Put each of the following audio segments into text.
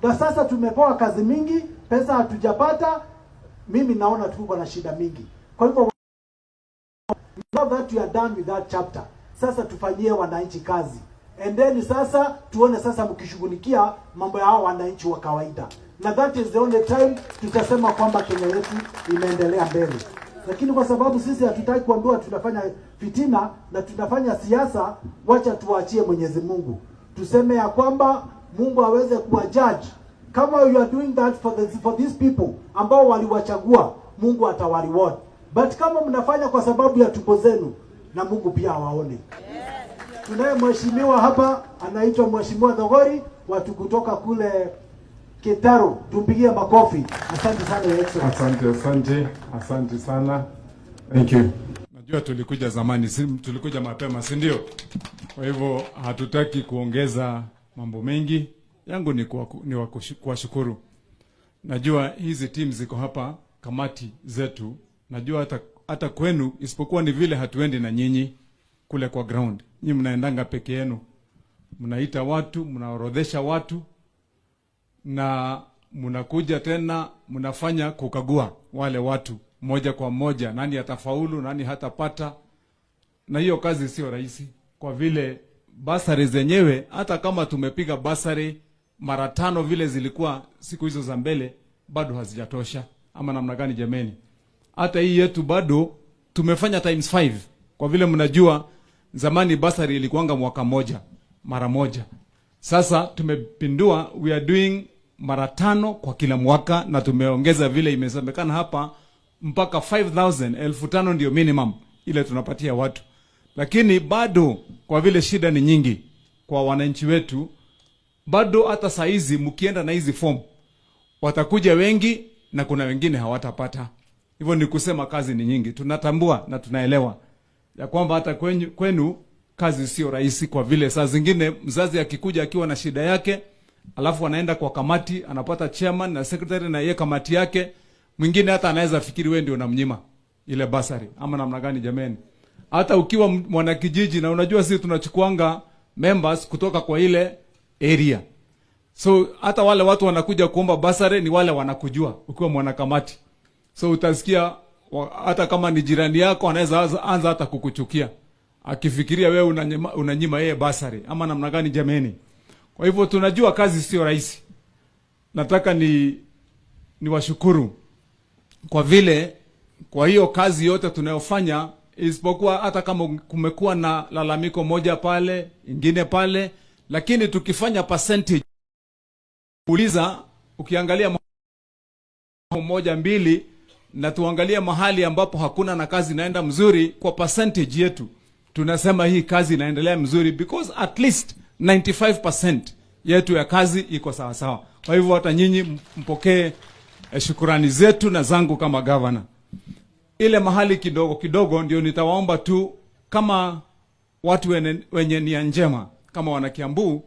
Na sasa tumepewa kazi mingi, pesa hatujapata. Mimi naona tuko na shida mingi. Kwa hivyo now that we are done with that chapter, sasa tufanyie wananchi kazi. And then sasa tuone sasa mkishughulikia mambo ya hao wananchi wa kawaida. Na that is the only time tutasema kwamba Kenya yetu imeendelea mbele. Lakini kwa sababu sisi hatutaki kuambiwa tunafanya fitina na tunafanya siasa, wacha tuachie Mwenyezi Mungu. Tuseme ya kwamba Mungu aweze kuwa judge. Kama you are doing that for these people ambao waliwachagua, Mungu atawareward. But kama mnafanya kwa sababu ya tumbo zenu, na Mungu pia awaone. Tunaye mheshimiwa hapa anaitwa Mheshimiwa Dhogori, watu kutoka kule Kitaro, tumpigie makofi. Asante sana Your Excellency. Asante sana. Thank you. Najua tulikuja zamani, tulikuja mapema, si ndio? Kwa hivyo hatutaki kuongeza mambo mengi. Yangu ni kuwashukuru. Najua hizi team ziko hapa, kamati zetu. Najua hata kwenu, isipokuwa ni vile hatuendi na nyinyi kule kwa ground. Nyinyi mnaendanga peke yenu. Mnaita watu, mnaorodhesha watu, na mnakuja tena mnafanya kukagua wale watu moja kwa moja, nani atafaulu, nani hatapata. Na hiyo kazi sio rahisi, kwa vile basari zenyewe, hata kama tumepiga basari mara 5 vile zilikuwa siku hizo za mbele, bado hazijatosha. Ama namna gani jameni? Hata hii yetu bado tumefanya times 5, kwa vile mnajua zamani basari ilikuanga mwaka moja, mara moja. Sasa tumepindua, we are doing mara 5 kwa kila mwaka, na tumeongeza vile imesemekana hapa mpaka 5,000 ndio minimum ile tunapatia watu. Lakini bado kwa vile shida ni nyingi kwa wananchi wetu, bado hata saizi mkienda na hizi form watakuja wengi na kuna wengine hawatapata. Hivyo ni kusema kazi ni nyingi. Tunatambua na tunaelewa ya kwamba hata kwenu kazi sio rahisi, kwa vile saa zingine mzazi akikuja akiwa na shida yake, alafu anaenda kwa kamati, anapata chairman na secretary na yeye kamati yake, mwingine hata anaweza fikiri wewe ndio unamnyima ile basari. Ama namna gani jameni? Hata ukiwa mwanakijiji, na unajua sisi tunachukuanga members kutoka kwa ile area. So hata wale watu wanakuja kuomba basari ni wale wanakujua ukiwa mwanakamati. So utasikia hata kama ni jirani yako anaweza anza hata kukuchukia, akifikiria wewe unanyima yeye basari. Ama namna gani jameni? Kwa hivyo tunajua kazi sio rahisi. Nataka ni washukuru kwa vile kwa hiyo kazi yote tunayofanya, isipokuwa hata kama kumekuwa na lalamiko moja pale, ingine pale, lakini tukifanya percentage, uliza ukiangalia moja mbili, na tuangalia mahali ambapo hakuna na kazi inaenda mzuri, kwa percentage yetu tunasema hii kazi inaendelea mzuri, because at least 95% yetu ya kazi iko sawa sawa. Kwa hivyo hata nyinyi mpokee shukrani zetu na zangu kama governor. Ile mahali kidogo kidogo ndio nitawaomba tu, kama watu wenye nia njema, kama wana Kiambu,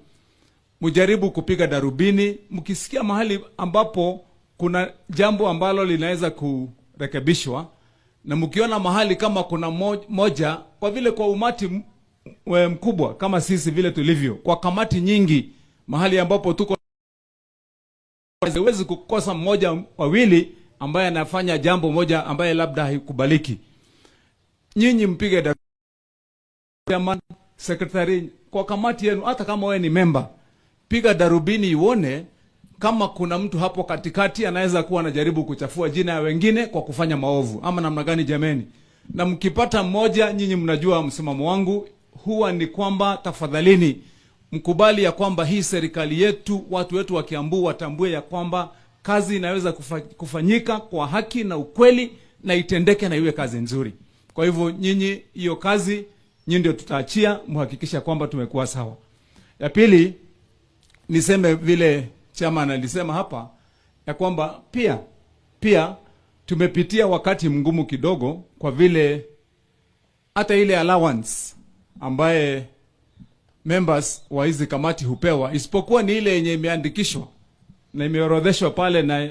mujaribu kupiga darubini mkisikia mahali ambapo kuna jambo ambalo linaweza kurekebishwa, na mkiona mahali kama kuna moja, kwa vile kwa umati mkubwa kama sisi vile tulivyo, kwa kamati nyingi, mahali ambapo tuko hawezi kukosa mmoja wawili ambaye anafanya jambo moja ambaye labda haikubaliki. Nyinyi mpige darubini, secretary kwa kamati yenu, hata kama wewe ni member, piga darubini ione kama kuna mtu hapo katikati anaweza kuwa anajaribu kuchafua jina ya wengine kwa kufanya maovu. Ama namna gani jameni? Na mkipata mmoja, nyinyi mnajua msimamo wangu huwa ni kwamba tafadhalini mkubali ya kwamba hii serikali yetu, watu wetu wa Kiambu watambue ya kwamba kazi inaweza kufanyika kwa haki na ukweli, na itendeke na iwe kazi nzuri. Kwa hivyo nyinyi, hiyo kazi nyinyi ndio tutaachia, muhakikisha kwamba tumekuwa sawa. Ya pili, niseme vile chairman alisema hapa ya kwamba pia tumepitia wakati mgumu kidogo, kwa vile hata ile allowance ambaye members wa hizi kamati hupewa, isipokuwa ni ile yenye imeandikishwa na imeorodheshwa pale na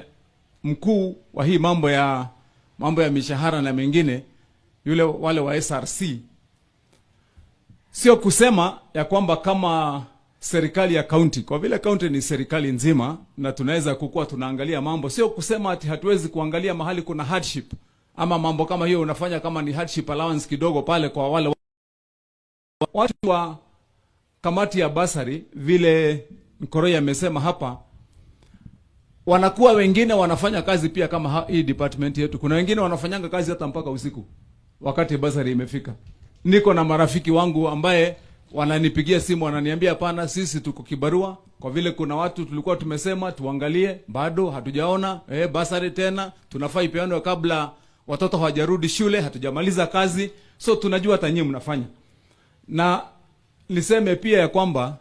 mkuu wa hii mambo ya mishahara na mengine, wale wa SRC. Sio kusema ya kwamba kama serikali ya county, kwa vile county ni serikali nzima na tunaweza kukua tunaangalia mambo, sio kusema ati hatuwezi kuangalia mahali kuna hardship ama mambo kama hiyo unafanya kama ni hardship allowance kidogo pale kwa wale watu wa kamati ya basari. Vile Nkoroi amesema hapa, wanakuwa wengine wanafanya kazi pia kama hii department yetu. Kuna wengine wanafanyanga kazi hata mpaka usiku wakati basari imefika. Niko na marafiki wangu ambaye wananipigia simu wananiambia, hapana, sisi tuko kibarua kwa vile kuna watu tulikuwa tumesema tuangalie, bado hatujaona basari tena, tunafaa ipeanwe kabla watoto hawajarudi shule, hatujamaliza kazi, so tunajua hata nyinyi mnafanya. Na niseme pia ya kwamba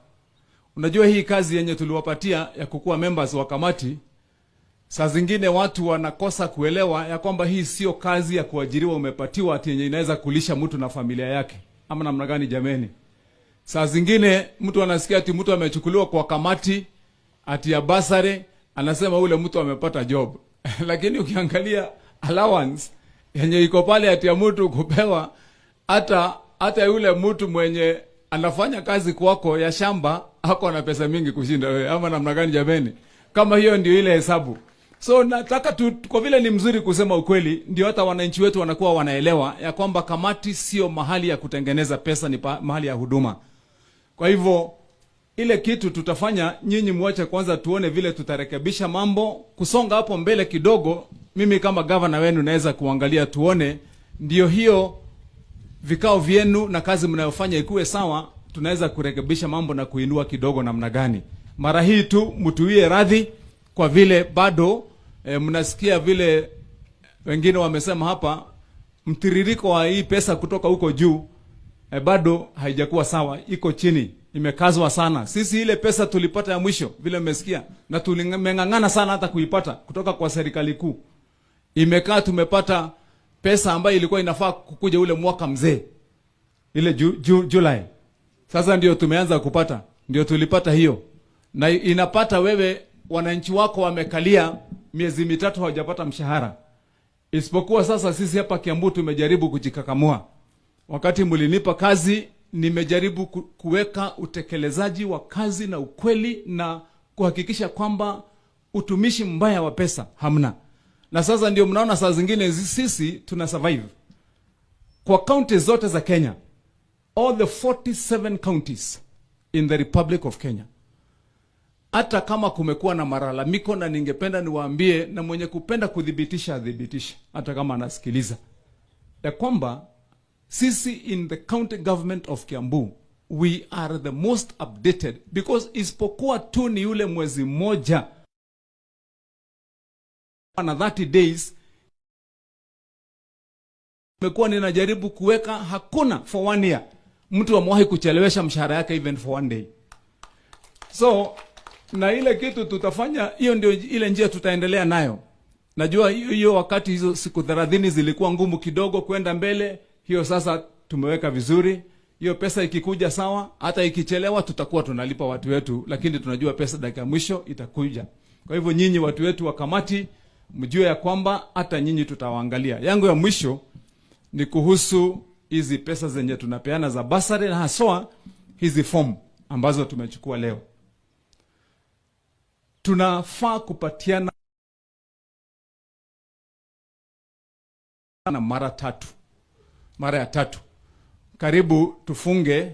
unajua hii kazi yenye tuliwapatia ya kukuwa members wa kamati, saa zingine watu wanakosa kuelewa ya kwamba hii sio kazi ya kuajiriwa umepatiwa ati yenye inaweza kulisha mtu na familia yake. Ama namna gani jameni? Saa zingine mtu anasikia ati mtu amechukuliwa kwa kamati ati ya basari, anasema ule mtu amepata job. Lakini ukiangalia allowance yenye iko pale ati ya mtu kupewa, hata yule mtu mwenye anafanya kazi kwako ya shamba hako na pesa mingi kushinda wewe. Ama namna gani jameni? Kama hiyo ndio ile hesabu. So nataka kwa vile ni mzuri kusema ukweli, ndio hata wananchi wetu wanakuwa wanaelewa ya kwamba kamati sio mahali ya kutengeneza pesa, ni mahali ya huduma. Kwa hivyo ile kitu tutafanya, nyinyi muache kwanza tuone vile tutarekebisha mambo kusonga hapo mbele kidogo. Mimi kama governor wenu naweza kuangalia tuone ndio hiyo vikao vyenu na kazi mnayofanya ikuwe sawa, tunaweza kurekebisha mambo na kuinua kidogo namna gani. Mara hii tu mtuie radhi kwa vile bado mnasikia vile wengine wamesema hapa, mtiririko wa hii pesa kutoka huko juu bado haijakuwa sawa, iko chini, imekazwa sana. Sisi ile pesa tulipata ya mwisho vile mmesikia, na tulimeng'ang'ana sana hata kuipata kutoka kwa serikali kuu. Imekaa tumepata pesa ambayo ilikuwa inafaa kukuja ule mwaka mzee, ile July. Sasa ndio tumeanza kupata, ndio tulipata hiyo. Na inapata wewe wananchi wako wamekalia miezi mitatu hawajapata mshahara. Isipokuwa sasa sisi hapa Kiambu tumejaribu kujikakamua. Wakati mlinipa kazi, nimejaribu kuweka utekelezaji wa kazi na ukweli na kuhakikisha kwamba utumishi mbaya wa pesa hamna. Na sasa ndio mnaona saa zingine sisi tuna survive. Kwa counties zote za Kenya, all the 47 counties in the Republic of Kenya, hata kama kumekuwa na malalamiko, na ningependa niwaambie, na mwenye kupenda kudhibitisha adhibitisha, hata kama anasikiliza, ya kwamba sisi in the county government of Kiambu, we are the most updated, because isipokuwa tu ni yule mwezi moja na 30 days nimekuwa ninajaribu kuweka, hakuna for 1 year mtu amewahi kuchelewesha mshahara yake even for 1 day. So na ile kitu tutafanya, hiyo ndio ile njia tutaendelea nayo. Najua hiyo wakati hizo siku 30 zilikuwa ngumu kidogo kwenda mbele, hiyo sasa tumeweka vizuri. Hiyo pesa ikikuja sawa, hata ikichelewa tutakuwa tunalipa watu wetu, lakini tunajua pesa dakika mwisho itakuja. Kwa hivyo nyinyi watu wetu wa kamati, mjue ya kwamba hata nyinyi tutawaangalia. Yangu ya mwisho ni kuhusu hizi pesa zenye tunapeana za basari, na haswa hizi form ambazo tumechukua leo. Tunafaa kupatiana na mara ya tatu karibu tufunge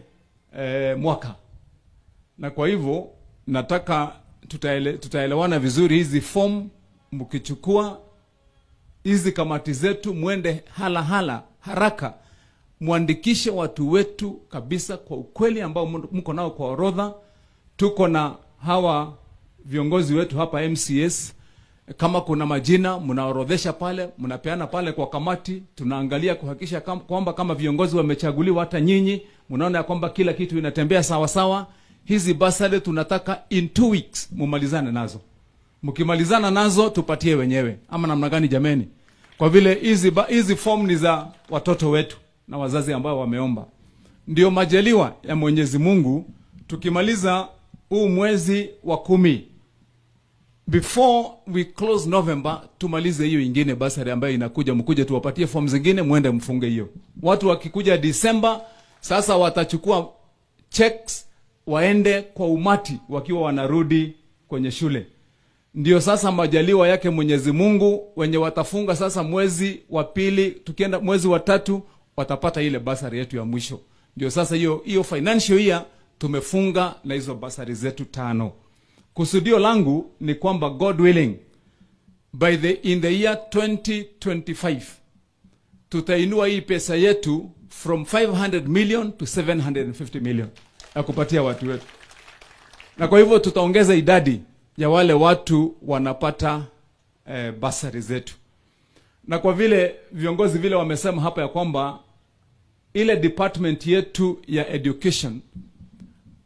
mwaka. Na kwa hivyo nataka tutaelewana vizuri. Hizi form mkichukua, hizi kamati zetu, mwende haraka muandikishe watu wetu kabisa kwa ukweli ambao mko nao kwa orodha. Tuko na hawa viongozi wetu hapa MCS, kama kuna majina mnaorodhesha pale, mnapeana pale kwa kamati, tunaangalia kuhakikisha kwamba kama viongozi wamechaguliwa, hata nyinyi mnaona ya kwamba kila kitu inatembea sawa sawa. Hizi basari tunataka in 2 weeks mumalizane nazo. Mkimalizana nazo tupatie wenyewe, ama namna gani jameni? Kwa vile hizi form ni za watoto wetu na wazazi ambao wameomba. Ndio majaliwa ya Mwenyezi Mungu, tukimaliza huu mwezi wa 10, before we close November, tumalize hiyo ingine basari ambayo inakuja, mkuje tuwapatie form zingine muende mfunge hiyo. Watu wakikuja December, sasa watachukua checks waende kwa umati wakiwa wanarudi kwenye shule. Ndio sasa majaliwa yake Mwenyezi Mungu, wenye watafunga sasa mwezi wa pili, tukienda mwezi wa tatu watapata ile basari yetu ya mwisho. Ndio sasa hiyo financial year tumefunga na hizo basari zetu 5. Kusudio langu ni kwamba God willing in the year 2025 tutainua hii pesa yetu from 500 million to 750 million ya kupatia watu wetu. Na kwa hivyo tutaongeza idadi ya wale watu wanapata basari zetu. Na kwa vile viongozi vile wamesema hapa ya kwamba ile department yetu ya education,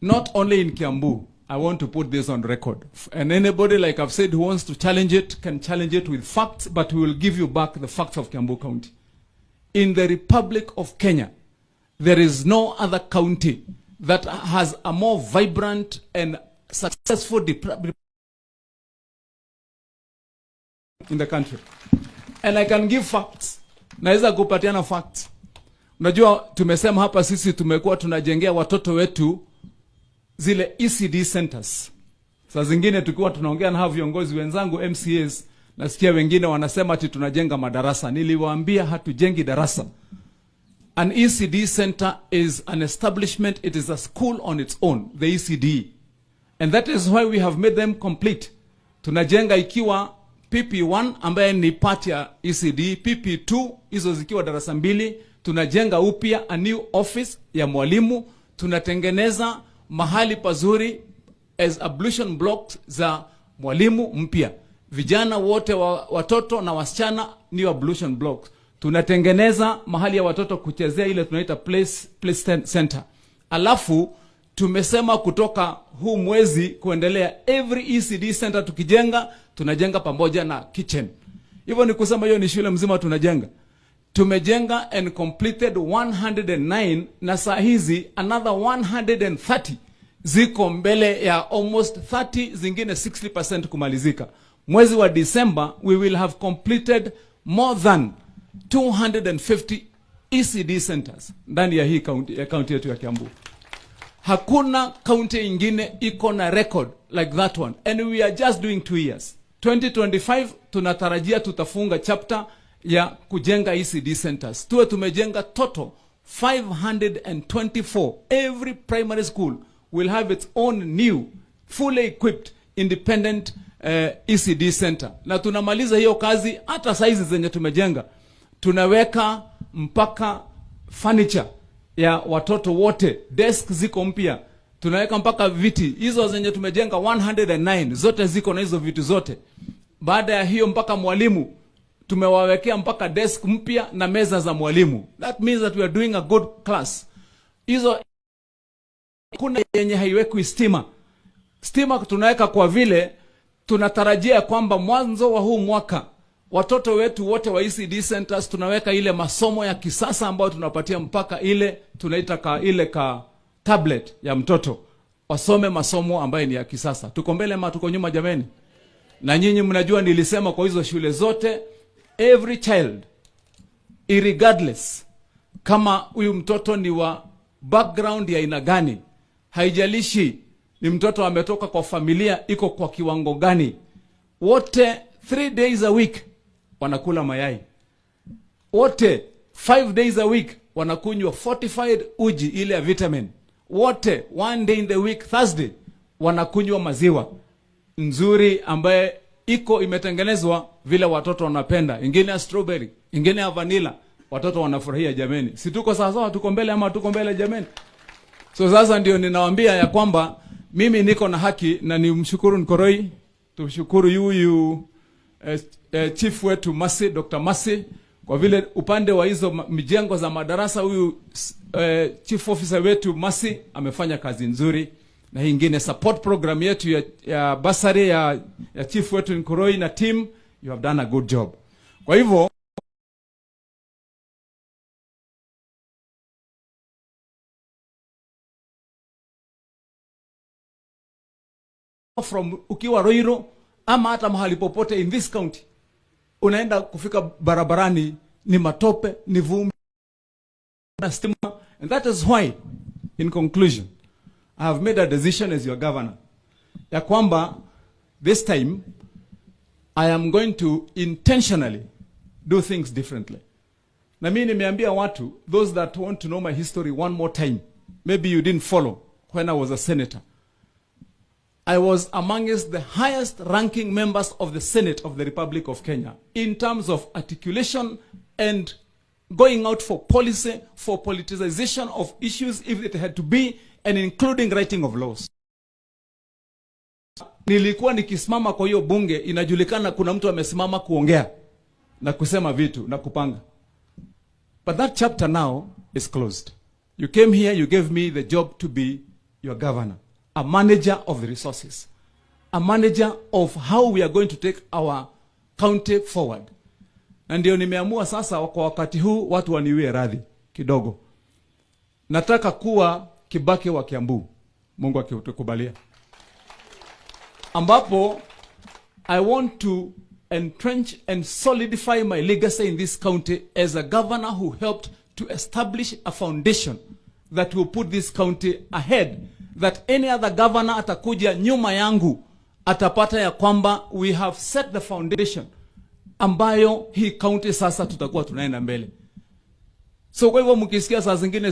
not only in Kiambu, I want to put this on record. And anybody, like I've said, who wants to challenge it, can challenge it with facts, but we will give you back the facts of Kiambu County. In the Republic of Kenya, there is no other county that has a more vibrant and successful department in the country. And I can give facts. Naweza kupatiana facts. Unajua tumesema hapa sisi tumekuwa tunajengea watoto wetu zile ECD centers. Saa zingine tukiwa tunaongea na hao viongozi wenzangu MCAs, nasikia wengine wanasema ati tunajenga madarasa. Niliwaambia hatujengi darasa. An ECD center is an establishment, it is a school on its own, the ECD. And that is why we have made them complete. Tunajenga ikiwa PP1 ambaye ni part ya ECD, PP2 hizo zikiwa darasa 2, tunajenga upya a new office ya mwalimu, tunatengeneza mahali pazuri as ablution blocks za mwalimu mpya. Vijana wote watoto na wasichana new ablution blocks. Tunatengeneza mahali ya watoto kuchezea ile tunaita play center. Alafu tumesema kutoka huu mwezi kuendelea every ECD center tukijenga, tunajenga pamoja na kitchen. Hivyo ni kusema hiyo ni shule mzima tunajenga. Tumejenga and completed 109 na saa hizi another 130 ziko mbele ya almost 30, zingine 60% kumalizika. Mwezi wa December we will have completed more than 250 ECD centers ndani ya hii county yetu ya Kiambu. Hakuna county ingine iko na record like that one, and we are just doing 2 years. 2025 tunatarajia tutafunga chapter ya kujenga ECD centers. Tuwe tumejenga total 524. Every primary school will have its own new, fully equipped, independent ECD center. Na tunamaliza hiyo kazi hata saizi zenye tumejenga. Tunaweka mpaka furniture ya watoto wote, desk ziko mpya. Tunaweka mpaka viti. Hizo zenye tumejenga 109 zote ziko na hizo vitu zote. Baada ya hiyo mpaka mwalimu tumewawekea mpaka desk mpya na meza za mwalimu. That means that we are doing a good class. Hizo kuna yenye haiweki stima. Stima tunaweka kwa vile tunatarajia kwamba mwanzo wa huu mwaka watoto wetu wote wa ECD centers tunaweka ile masomo ya kisasa ambayo tunapatia mpaka ile tunaita ile tablet ya mtoto. Wasome masomo ambayo ni ya kisasa. Tuko mbele ama tuko nyuma jameni? Na nyinyi mnajua nilisema kwa hizo shule zote every child irregardless kama huyu mtoto ni wa background ya aina gani, haijalishi ni mtoto ametoka kwa familia iko kwa kiwango gani, wote 3 days a week wanakula mayai, wote 5 days a week wanakunywa fortified uji ile ya vitamin, wote 1 day in the week Thursday wanakunywa maziwa nzuri ambaye iko imetengenezwa vile watoto wanapenda, ingine ya strawberry, ingine ya vanilla. Watoto wanafurahia jameni. Si tuko sawa, tuko mbele ama tuko mbele jameni? So sasa ndio ninawaambia ya kwamba mimi niko na haki na nimshukuru Nkoroi, tumshukuru huyu chief wetu Masi, Dr. Masi, kwa vile upande wa hizo mijengo za madarasa huyu chief officer wetu Masi amefanya kazi nzuri, na hii ingine support program yetu ya basari ya chief wetu Nkoroi na team, you have done a good job. Kwa hivyo from ukiwa Roiro ama hata mahali popote in this county, unaenda kufika barabarani ni matope, ni vumbi na stima. And that is why, in conclusion, I have made a decision as your governor ya kwamba this time I am going to intentionally do things differently. Na mimi nimeambia watu, those that want to know my history one more time, maybe you didn't follow when I was a senator. I was amongst the highest ranking members of the Senate of the Republic of Kenya in terms of articulation and going out for policy, for politicization of issues if it had to be, and including writing of laws. Nilikuwa nikisimama kwa hiyo bunge, inajulikana kuna mtu amesimama kuongea na kusema vitu na kupanga. But that chapter now is closed. You came here, you gave me the job to be your governor, a manager of the resources, a manager of how we are going to take our county forward. Na ndio nimeamua sasa kwa wakati huu watu waniwie radhi kidogo. Nataka kuwa Kibaki wa Kiambu. Mungu akitukubalia. Ambapo I want to entrench and solidify my legacy in this county as a governor who helped to establish a foundation that will put this county ahead, that any other governor atakuja nyuma yangu atapata ya kwamba we have set the foundation ambayo hii county sasa tutakuwa tunaenda mbele. So kwa hivyo mkisikia saa zingine